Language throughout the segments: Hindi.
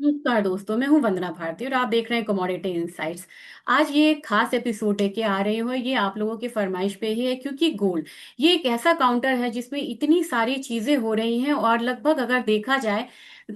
नमस्कार दोस्तों, मैं हूं वंदना भारती और आप देख रहे हैं कमोडिटी इनसाइट्स। आज ये एक खास एपिसोड है कि आ रही हो, ये आप लोगों की फरमाइश पे ही है क्योंकि गोल्ड ये एक ऐसा काउंटर है जिसमें इतनी सारी चीजें हो रही हैं और लगभग अगर देखा जाए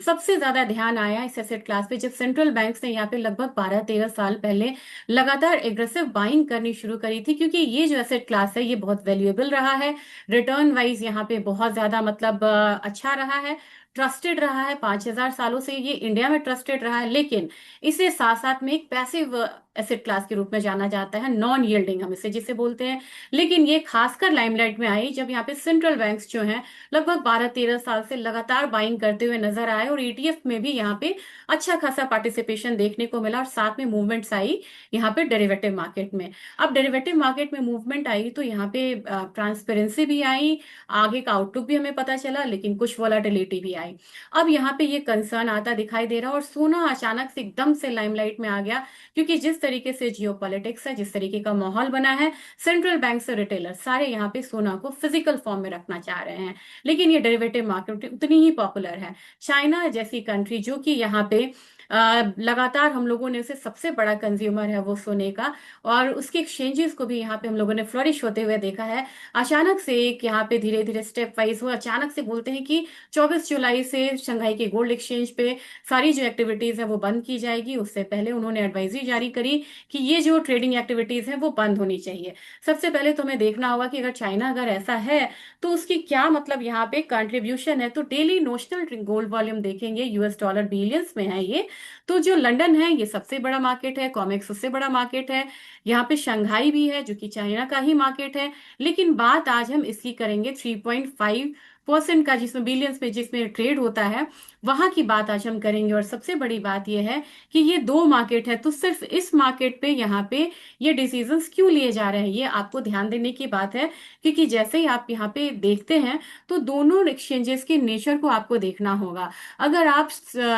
सबसे ज्यादा ध्यान आया इस एसेट क्लास पे जब सेंट्रल बैंक्स ने यहाँ पे लगभग 12-13 साल पहले लगातार एग्रेसिव बाइंग करनी शुरू करी थी, क्योंकि ये जो एसेट क्लास है ये बहुत वैल्यूएबल रहा है। रिटर्न वाइज यहाँ पे बहुत ज्यादा मतलब अच्छा रहा है, ट्रस्टेड रहा है। 5,000 सालों से ये इंडिया में ट्रस्टेड रहा है, लेकिन इसे साथ साथ में एक पैसिव एसेट क्लास के रूप में जाना जाता है, नॉन यील्डिंग हम इसे जिसे बोलते हैं। लेकिन ये खासकर लाइमलाइट में आई जब यहाँ पे सेंट्रल बैंक्स जो हैं लगभग 12-13 साल से लगातार बाइंग करते हुए नजर आए और ईटीएफ में भी यहाँ पे अच्छा खासा पार्टिसिपेशन देखने को मिला और साथ में मूवमेंट्स आई यहाँ पे डेरिवेटिव मार्केट में। अब डेरिवेटिव मार्केट में मूवमेंट आई तो यहाँ पे ट्रांसपेरेंसी भी आई, आगे का आउटलुक भी हमें पता चला, लेकिन कुछ वोलाटिलिटी भी आई। अब यहाँ पे ये कंसर्न आता दिखाई दे रहा और सोना अचानक से एकदम से लाइमलाइट में आ गया, क्योंकि जिस तरीके से जियोपॉलिटिक्स है, जिस तरीके का माहौल बना है, सेंट्रल बैंक से रिटेलर सारे यहाँ पे सोना को फिजिकल फॉर्म में रखना चाह रहे हैं। लेकिन ये डेरिवेटिव मार्केट उतनी ही पॉपुलर है। चाइना जैसी कंट्री जो कि यहाँ पे लगातार हम लोगों ने उसे सबसे बड़ा कंज्यूमर है वो सोने का, और उसके एक्सचेंजेस को भी यहाँ पे हम लोगों ने फ्लरिश होते हुए देखा है। अचानक से एक यहाँ पे धीरे धीरे स्टेप वाइज वो अचानक से बोलते हैं कि 24 जुलाई से शंघाई के गोल्ड एक्सचेंज पे सारी जो एक्टिविटीज है वो बंद की जाएगी। उससे पहले उन्होंने एडवाइजरी जारी करी कि ये जो ट्रेडिंग एक्टिविटीज है वो बंद होनी चाहिए। सबसे पहले तो हमें देखना होगा कि अगर चाइना अगर ऐसा है तो उसकी क्या मतलब यहाँ पे कंट्रीब्यूशन है। तो डेली नोशनल गोल्ड वॉल्यूम देखेंगे, यूएस डॉलर बिलियंस में है ये। तो जो लंदन है ये सबसे बड़ा मार्केट है, कॉमेक्स उससे बड़ा मार्केट है, यहाँ पे शंघाई भी है जो कि चाइना का ही मार्केट है। लेकिन बात आज हम इसकी करेंगे 3.5% का, जिसमें बिलियंस में जिसमें ट्रेड होता है, वहां की बात आज हम करेंगे। और सबसे बड़ी बात यह है कि ये दो मार्केट है, तो सिर्फ इस मार्केट पे यहाँ पे ये डिसीजंस क्यों लिए जा रहे हैं, ये आपको ध्यान देने की बात है। क्योंकि जैसे ही आप यहाँ पे देखते हैं तो दोनों एक्सचेंजेस के नेचर को आपको देखना होगा। अगर आप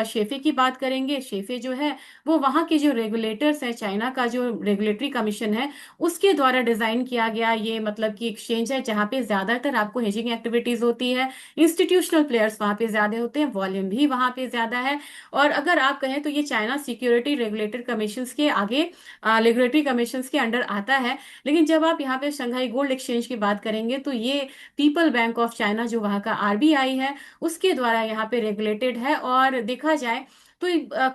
शेफे की बात करेंगे, शेफे जो है वो वहाँ के जो रेगुलेटर्स है, चाइना का जो रेगुलेटरी कमीशन है उसके द्वारा डिजाइन किया गया ये मतलब कि एक्सचेंज है, जहाँ पे ज्यादातर आपको हेजिंग एक्टिविटीज होती है। इंस्टीट्यूशनल प्लेयर्स वहाँ पे ज्यादा होते हैं, वॉल्यूम भी वहाँ पे ज्यादा है। और अगर आप कहें तो ये चाइना सिक्योरिटी रेगुलेटरी कमीशन के आगे, रेगुलेटरी कमीशन के अंडर आता है। लेकिन जब आप यहाँ पे शंघाई गोल्ड एक्सचेंज की बात करेंगे तो ये पीपल बैंक ऑफ चाइना जो वहाँ का आरबीआई है उसके द्वारा यहाँ पे रेगुलेटेड है। और देखा जाए तो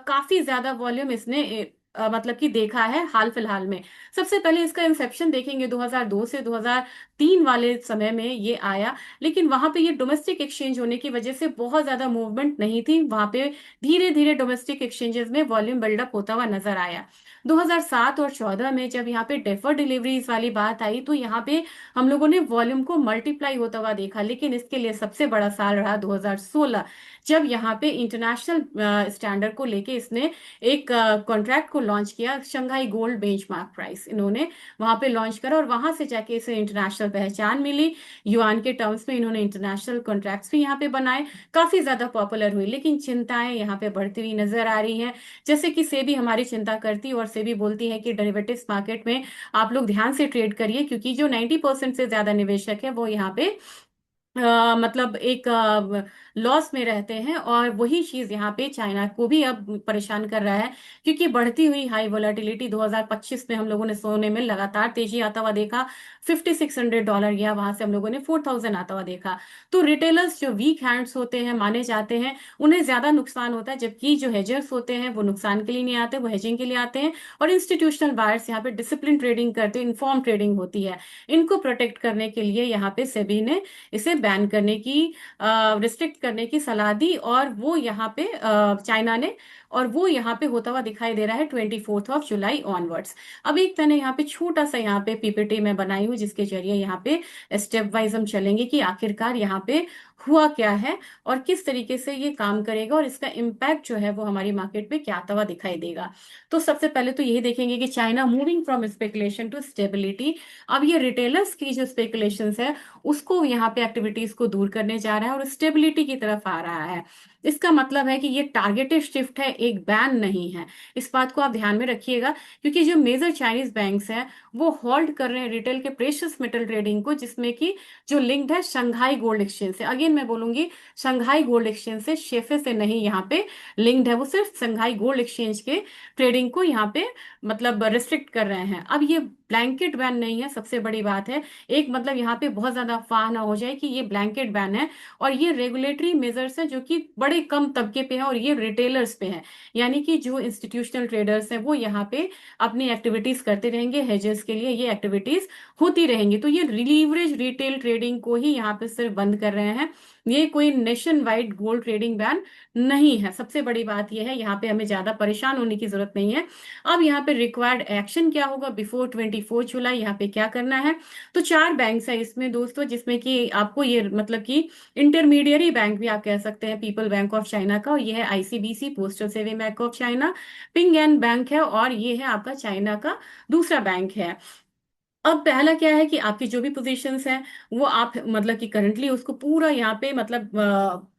काफी ज्यादा वॉल्यूम इसने मतलब कि देखा है हाल फिलहाल में। सबसे पहले इसका इंसेप्शन देखेंगे 2002 से 2003 वाले समय में ये आया, लेकिन वहां पे ये डोमेस्टिक एक्सचेंज होने की वजह से बहुत ज्यादा मूवमेंट नहीं थी वहां पे। धीरे धीरे डोमेस्टिक एक्सचेंजेस में वॉल्यूम बिल्डअप होता हुआ नजर आया। 2007 और 14 में जब यहाँ पे डेफर डिलीवरीज वाली बात आई तो यहाँ पे हम लोगों ने वॉल्यूम को मल्टीप्लाई होता हुआ देखा। लेकिन इसके लिए सबसे बड़ा साल रहा 2016, जब यहाँ पे इंटरनेशनल स्टैंडर्ड को लेके इसने एक कॉन्ट्रैक्ट को लॉन्च किया, शंघाई गोल्ड बेंचमार्क प्राइस इन्होंने वहां पे लॉन्च करा और वहां से जाके इसे इंटरनेशनल पहचान मिली। युआन के टर्म्स में इन्होंने इंटरनेशनल कॉन्ट्रैक्ट्स भी यहाँ पे बनाए, काफी ज्यादा पॉपुलर हुई। लेकिन चिंताएं यहाँ पे बढ़ती हुई नजर आ रही हैं, जैसे कि सेबी हमारी चिंता करती और सेबी बोलती है कि डेरिवेटिव्स मार्केट में आप लोग ध्यान से ट्रेड करिए, क्योंकि जो 90% से ज्यादा निवेशक है वो यहाँ पे मतलब एक लॉस में रहते हैं। और वही चीज यहाँ पे चाइना को भी अब परेशान कर रहा है, क्योंकि बढ़ती हुई हाई वोलाटिलिटी 2025 में हम लोगों ने सोने में लगातार तेजी आता हुआ देखा। $5,600 गया, वहां से हम लोगों ने 4,000 आता हुआ देखा। तो रिटेलर्स जो वीक हैंड्स होते हैं माने जाते हैं उन्हें ज्यादा नुकसान होता है, जबकि जो हेजर्स होते हैं वो नुकसान के लिए नहीं आते, वो हेजिंग के लिए आते हैं। और इंस्टीट्यूशनल बायर्स यहाँ पे डिसिप्लिन ट्रेडिंग करते हैं, इन्फॉर्म ट्रेडिंग होती है। इनको प्रोटेक्ट करने के लिए यहाँ पे सेबी ने इसे बैन करने की, रिस्ट्रिक्ट करने की सलाह दी। और वो यहाँ पे चाइना ने, और वो यहाँ पे होता हुआ दिखाई दे रहा है 24 जुलाई ऑनवर्ड्स। अब एक मैंने यहाँ पे छोटा सा यहाँ पे पीपीटी में बनाई हूँ जिसके जरिए यहाँ पे स्टेप वाइज हम चलेंगे कि आखिरकार यहाँ पे हुआ क्या है और किस तरीके से ये काम करेगा और इसका इम्पैक्ट जो है वो हमारी मार्केट पे क्या आता हुआ दिखाई देगा। तो सबसे पहले तो यही देखेंगे कि China moving from speculation to stability. अब ये रिटेलर्स की जो स्पेकुलेशंस है उसको यहाँ पे एक्टिविटीज को दूर करने जा रहा है और स्टेबिलिटी की तरफ आ रहा है। इसका मतलब है कि ये टारगेटेड शिफ्ट है, एक बैन नहीं है। इस बात को आप ध्यान में रखिएगा, क्योंकि जो मेजर चाइनीज बैंक्स हैं वो होल्ड कर रहे हैं रिटेल के प्रेशियस मेटल ट्रेडिंग को, जिसमें कि जो लिंक्ड है शंघाई गोल्ड एक्सचेंज से। अगेन लेकिन मैं बोलूंगी शंघाई गोल्ड एक्सचेंज से, शेफे से नहीं यहाँ पे लिंक्ड है। वो सिर्फ शंघाई गोल्ड एक्सचेंज के ट्रेडिंग को यहाँ पे मतलब रिस्ट्रिक्ट कर रहे हैं। अब ये ब्लैंकेट बैन नहीं है, सबसे बड़ी बात है। एक मतलब यहाँ पे बहुत ज्यादा अफवाह ना हो जाए कि ये ब्लैंकेट बैन है, और ये रेगुलेटरी मेजर्स है जो कि बड़े कम तबके पे है, और ये रिटेलर्स पे है। यानी कि जो इंस्टीट्यूशनल ट्रेडर्स हैं वो यहाँ पे अपनी एक्टिविटीज करते रहेंगे, हेजेस के लिए ये एक्टिविटीज होती रहेंगी। तो ये लीवरेज रिटेल ट्रेडिंग को ही यहाँ पे सिर्फ बंद कर रहे हैं। ये कोई nation wide gold trading ban नहीं है। सबसे बड़ी बात यह है, यहाँ पे हमें ज्यादा परेशान होने की जरूरत नहीं है। अब यहाँ पे रिक्वायर्ड एक्शन क्या होगा बिफोर 24 जुलाई, यहाँ पे क्या करना है? तो 4 बैंक्स है इसमें दोस्तों, जिसमें कि आपको ये मतलब कि इंटरमीडियरी बैंक भी आप कह सकते हैं, पीपल बैंक ऑफ चाइना का, और ये है ICBC, postal saving bank of China, ping and bank है, और ये है आपका चाइना का दूसरा बैंक है। अब पहला क्या है कि आपकी जो भी पोजीशंस हैं वो आप मतलब कि करंटली उसको पूरा यहाँ पे मतलब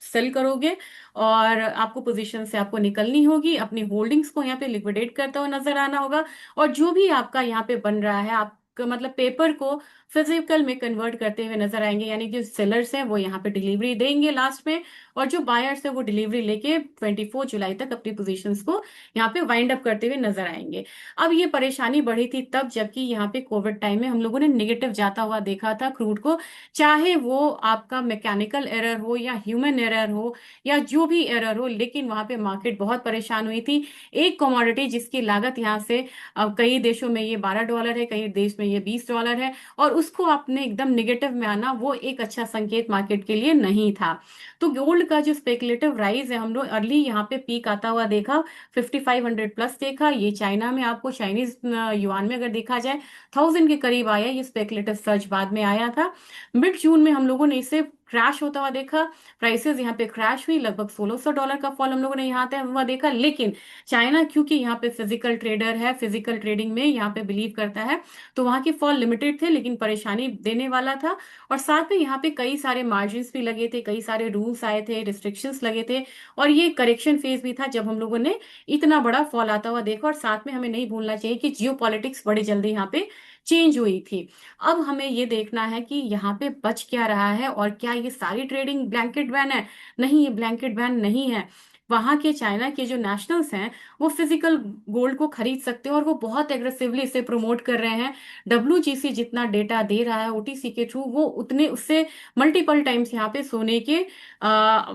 सेल करोगे, और आपको पोजीशन से आपको निकलनी होगी, अपनी होल्डिंग्स को यहाँ पे लिक्विडेट करता हुआ नजर आना होगा। और जो भी आपका यहाँ पे बन रहा है, आप मतलब पेपर को फिजिकल में कन्वर्ट करते हुए नजर आएंगे। यानी कि सेलर्स हैं वो यहाँ पे डिलीवरी देंगे लास्ट में, और जो बायर्स है वो डिलीवरी लेके 24 जुलाई तक अपनी पोजीशंस को यहाँ पे वाइंड अप करते हुए नजर आएंगे। अब ये परेशानी बढ़ी थी तब, जबकि यहाँ पे कोविड टाइम में हम लोगों ने निगेटिव जाता हुआ देखा था क्रूड को, चाहे वो आपका मैकेनिकल एरर हो या ह्यूमन एरर हो या जो भी एरर हो, लेकिन वहां पे मार्केट बहुत परेशान हुई थी। एक कमोडिटी जिसकी लागत यहाँ से कई देशों में ये $12 है, कई देश में ये $20 है, और उसको आपने एकदम निगेटिव में आना, वो एक अच्छा संकेत मार्केट के लिए नहीं था। तो गोल्ड का जो स्पेकुलेटिव राइज है, हम लोग अर्ली यहाँ पे पीक आता हुआ देखा, 5500 प्लस देखा। ये चाइना में आपको चाइनीज युआन में अगर देखा जाए 1000 के करीब आया। ये स्पेकुलेटिव सर्च बाद में आया था। मिड जून में हम लोगों ने इसे क्रैश होता हुआ देखा, प्राइसेस यहाँ पे क्रैश हुई, लगभग $1600 का फॉल हम लोगों ने यहाँ पे हुआ देखा। लेकिन चाइना क्योंकि यहाँ पे फिजिकल ट्रेडर है, फिजिकल ट्रेडिंग में यहाँ पे बिलीव करता है, तो वहां के फॉल लिमिटेड थे लेकिन परेशानी देने वाला था। और साथ में यहाँ पे कई सारे मार्जिन भी लगे थे, कई सारे रूल्स आए थे, रिस्ट्रिक्शंस लगे थे, और ये करेक्शन फेज भी था जब हम लोगों ने इतना बड़ा फॉल आता हुआ देखा। और साथ में हमें नहीं भूलना चाहिए कि जियो पॉलिटिक्स बड़ी जल्दी यहाँ पे चेंज हुई थी। अब हमें ये देखना है कि यहाँ पे बच क्या रहा है, और क्या ये सारी ट्रेडिंग ब्लैंकेट बैन है? नहीं, ये ब्लैंकेट बैन नहीं है। वहां के चाइना के जो नेशनल्स हैं वो फिजिकल गोल्ड को खरीद सकते हैं, और वो बहुत एग्रेसिवली इसे प्रमोट कर रहे हैं। डब्ल्यूजीसी जितना डेटा दे रहा है ओटीसी के थ्रू, वो उतने उससे मल्टीपल टाइम्स यहाँ पे सोने के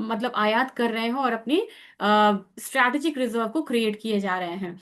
मतलब आयात कर रहे हैं, और अपनी स्ट्रैटेजिक रिजर्व को क्रिएट किए जा रहे हैं।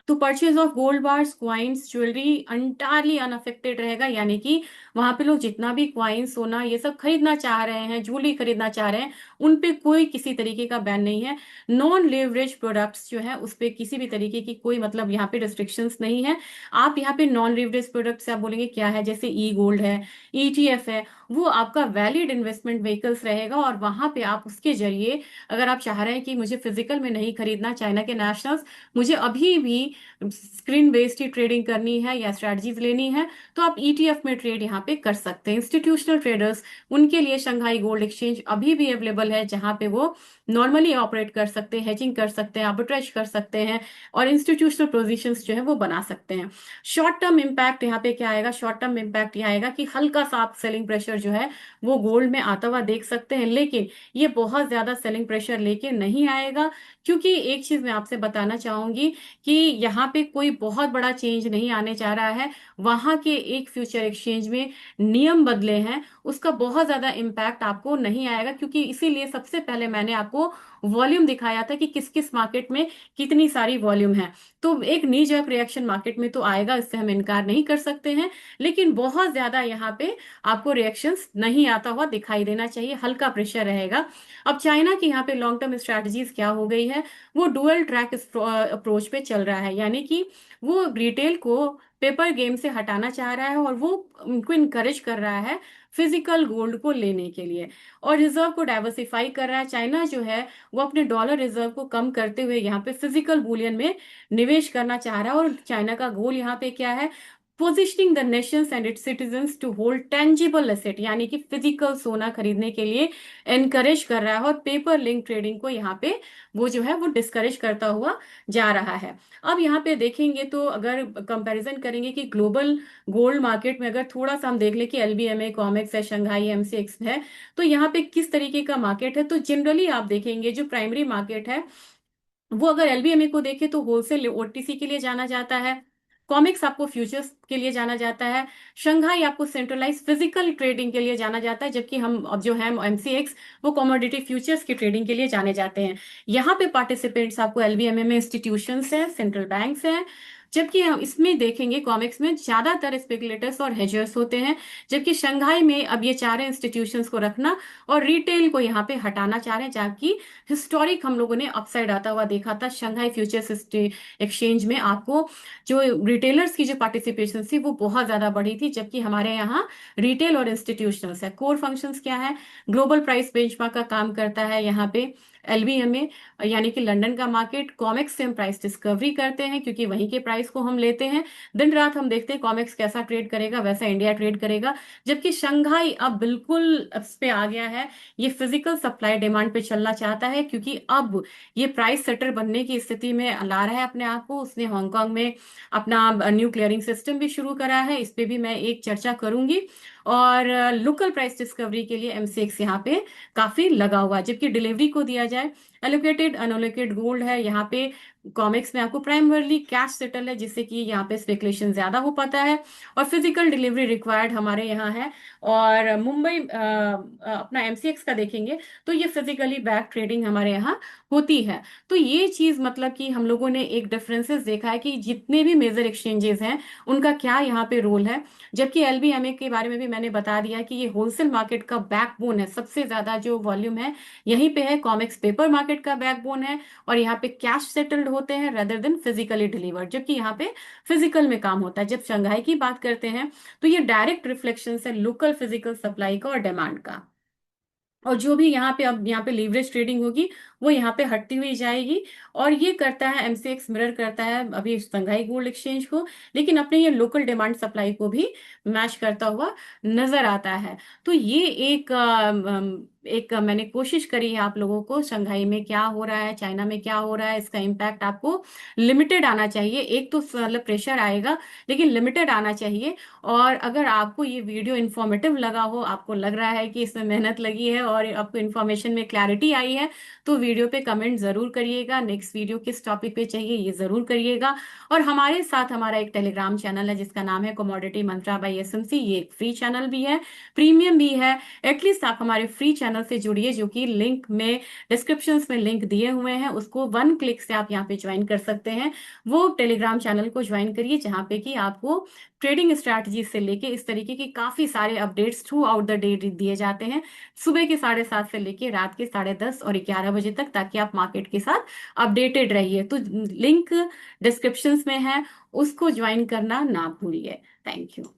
तो purchase of gold bars, coins, jewellery entirely unaffected रहेगा। यानी कि वहां पे लोग जितना भी क्वाइन, सोना ये सब खरीदना चाह रहे हैं, ज्वेलरी खरीदना चाह रहे हैं, उन पे कोई किसी तरीके का बैन नहीं है। नॉन लेवरेज प्रोडक्ट्स जो है उस पे किसी भी तरीके की कोई मतलब यहाँ पे रिस्ट्रिक्शंस नहीं है। आप यहाँ पे नॉन लेवरेज प्रोडक्ट्स आप बोलेंगे क्या है, जैसे ई गोल्ड है, ईटीएफ है, वो आपका वैलिड इन्वेस्टमेंट व्हीकल्स रहेगा, और वहां पे आप उसके जरिए, अगर आप चाह रहे हैं कि मुझे फिजिकल में नहीं खरीदना चाइना के नेशनल्स, मुझे अभी भी स्क्रीन बेस्ड ही ट्रेडिंग करनी है या स्ट्रेटजीज लेनी है, तो आप ईटीएफ में ट्रेड यहाँ पे कर सकते हैं। इंस्टीट्यूशनल ट्रेडर्स, उनके लिए शंघाई गोल्ड एक्सचेंज अभी भी अवेलेबल है, जहां पे वो नॉर्मली ऑपरेट कर सकते हैं, हेजिंग कर सकते हैं, आर्बिट्रेज कर सकते हैं, और इंस्टीट्यूशनल पोजीशंस जो है वो बना सकते हैं। शॉर्ट टर्म इम्पैक्ट यहाँ पे क्या आएगा? शॉर्ट टर्म इम्पैक्ट यह आएगा कि हल्का सा आप सेलिंग प्रेशर जो है वो गोल्ड में आता हुआ देख सकते हैं, लेकिन ये बहुत ज्यादा सेलिंग प्रेशर लेके नहीं आएगा। क्योंकि एक चीज मैं आपसे बताना चाहूंगी कि यहाँ पे कोई बहुत बड़ा चेंज नहीं आने जा रहा है। वहां के एक फ्यूचर एक्सचेंज में नियम बदले हैं, उसका बहुत ज्यादा इम्पैक्ट आपको नहीं आएगा, क्योंकि इसीलिए सबसे पहले मैंने आपको वॉल्यूम दिखाया था कि किस किस मार्केट में कितनी सारी वॉल्यूम है। तो एक नी जर्क रिएक्शन मार्केट में तो आएगा, इससे हम इनकार नहीं कर सकते हैं, लेकिन बहुत ज्यादा यहाँ पे आपको रिएक्शंस नहीं आता हुआ दिखाई देना चाहिए, हल्का प्रेशर रहेगा। अब चाइना की यहाँ पे लॉन्ग टर्म स्ट्रैटेजीज क्या हो गई है? वो डुअल ट्रैक अप्रोच पे चल रहा है। यानी कि वो रिटेल को पेपर गेम से हटाना चाह रहा है, और वो उनको इनकरेज कर रहा है फिजिकल गोल्ड को लेने के लिए, और रिजर्व को डाइवर्सिफाई कर रहा है। चाइना जो है वो अपने डॉलर रिजर्व को कम करते हुए यहाँ पे फिजिकल बुलियन में निवेश करना चाह रहा है। और चाइना का गोल यहाँ पे क्या है? Positioning the nations and its citizens to hold tangible asset, यानी कि फिजिकल सोना खरीदने के लिए एनकरेज कर रहा है, और पेपर लिंक ट्रेडिंग को यहाँ पे वो जो है वो डिस्करेज करता हुआ जा रहा है। अब यहाँ पे देखेंगे तो अगर कंपैरिजन करेंगे कि ग्लोबल गोल्ड मार्केट में अगर थोड़ा सा हम देख ले कि एलबीएमए, कॉमेक्स है, शंघाई एमसीएक्स है, तो यहाँ पे किस तरीके का मार्केट है। तो जनरली आप देखेंगे जो प्राइमरी मार्केट है वो अगर एलबीएमए को देखें तो होलसेल ओटीसी के लिए जाना जाता है, कॉमिक्स आपको फ्यूचर्स के लिए जाना जाता है, शंघाई आपको सेंट्रलाइज फिजिकल ट्रेडिंग के लिए जाना जाता है, जबकि हम अब जो है एमसीएक्स वो कमोडिटी फ्यूचर्स की ट्रेडिंग के लिए जाने जाते हैं। यहाँ पे पार्टिसिपेंट्स आपको एलबीएमए में इंस्टीट्यूशंस हैं, सेंट्रल बैंक्स हैं, जबकि हम इसमें देखेंगे कॉमिक्स में ज्यादातर स्पेकुलेटर्स और हेजर्स होते हैं, जबकि शंघाई में अब ये चाह रहे हैं इंस्टीट्यूशंस को रखना और रिटेल को यहाँ पे हटाना चाह रहे हैं, जबकि हिस्टोरिक हम लोगों ने अपसाइड आता हुआ देखा था शंघाई फ्यूचर्स एक्सचेंज में, आपको जो रिटेलर्स की जो पार्टिसिपेशन थी वो बहुत ज्यादा बढ़ी थी, जबकि हमारे यहाँ रिटेल और इंस्टीट्यूशनल्स है। कोर फंक्शंस क्या है, ग्लोबल प्राइस बेंचमार्क का काम करता है यहाँ पे एलबीएमए, यानी कि लंदन का मार्केट। कॉमेक्स से हम प्राइस डिस्कवरी करते हैं क्योंकि वहीं के प्राइस को हम लेते हैं, दिन रात हम देखते हैं कॉमेक्स कैसा ट्रेड करेगा वैसा इंडिया ट्रेड करेगा, जबकि शंघाई अब बिल्कुल इस पे आ गया है, ये फिजिकल सप्लाई डिमांड पे चलना चाहता है, क्योंकि अब ये प्राइस सेटर बनने की स्थिति में ला रहा है अपने आप को। उसने हांगकांग में अपना न्यू क्लियरिंग सिस्टम भी शुरू करा है, इस पे भी मैं एक चर्चा करूंगी। और लोकल प्राइस डिस्कवरी के लिए एमसीएक्स यहाँ पे काफी लगा हुआ है। जबकि डिलीवरी को दिया जाए, एलोकेटेड अनएलोकेटेड गोल्ड है यहाँ पे, कॉमिक्स में आपको प्राइमरली कैश सेटल है, जिससे कि यहाँ पे स्पेकुलेशन ज्यादा हो पाता है, और फिजिकल डिलीवरी रिक्वायर्ड हमारे यहाँ है। और मुंबई अपना एमसीएक्स का देखेंगे तो ये फिजिकली बैक ट्रेडिंग हमारे यहाँ होती है। तो ये चीज मतलब कि हम लोगों ने एक डिफरेंसेस देखा है कि जितने भी मेजर एक्सचेंजेस हैं उनका क्या यहाँ पे रोल है। जबकि एलबीएमए के बारे में भी मैंने बता दिया कि ये होलसेल मार्केट का बैकबोन है, सबसे ज्यादा जो वॉल्यूम है यहीं पे है, कॉमिक्स पेपर मार्केट का बैकबोन है, और यहाँ पे कैश सेटल्ड होते हैं रेदर देन फिजिकली डिलीवर्ड, जबकि यहाँ पे फिजिकल में काम होता है। जब शंघाई की बात करते हैं तो ये डायरेक्ट रिफ्लेक्शन है लोकल फिजिकल सप्लाई का और डिमांड का, और जो भी यहाँ पे अब यहाँ पे लीवरेज ट्रेडिंग होगी वो यहाँ पे हटती हुई जाएगी। और ये करता है एमसीएक्स, मिरर करता है अभी शंघाई गोल्ड एक्सचेंज को, लेकिन अपने ये लोकल डिमांड सप्लाई को भी मैच करता हुआ नजर आता है। तो ये एक मैंने कोशिश करी है आप लोगों को, शंघाई में क्या हो रहा है, चाइना में क्या हो रहा है, इसका इम्पैक्ट आपको लिमिटेड आना चाहिए। एक तो मतलब प्रेशर आएगा लेकिन लिमिटेड आना चाहिए। और अगर आपको ये वीडियो इन्फॉर्मेटिव लगा हो, आपको लग रहा है कि इसमें मेहनत लगी है और आपको इन्फॉर्मेशन में क्लैरिटी आई है, तो वीडियो पे कमेंट जरूर करिएगा, नेक्स्ट वीडियो किस टॉपिक पे चाहिए ये जरूर करिएगा। और हमारे साथ हमारा एक टेलीग्राम चैनल है जिसका नाम है कमोडिटी मंत्रा बाय एसएमसी, ये एक फ्री चैनल भी है, प्रीमियम भी है। एटलीस्ट आप हमारे फ्री चैनल से जुड़िए, जो कि लिंक में डिस्क्रिप्शन में लिंक दिए हुए हैं, उसको वन क्लिक से आप यहाँ पे ज्वाइन कर सकते हैं। वो टेलीग्राम चैनल को ज्वाइन करिए जहाँ पे कि आपको ट्रेडिंग स्ट्रैटेजी से लेके इस तरीके के काफी सारे updates through out the day दिए जाते हैं, सुबह के 7:30 से लेके रात के 10:30 और 11 बजे तक, ताकि आप मार्केट के साथ अपडेटेड रहिए। तो लिंक डिस्क्रिप्शन में है, उसको ज्वाइन करना ना भूलिए। Thank you.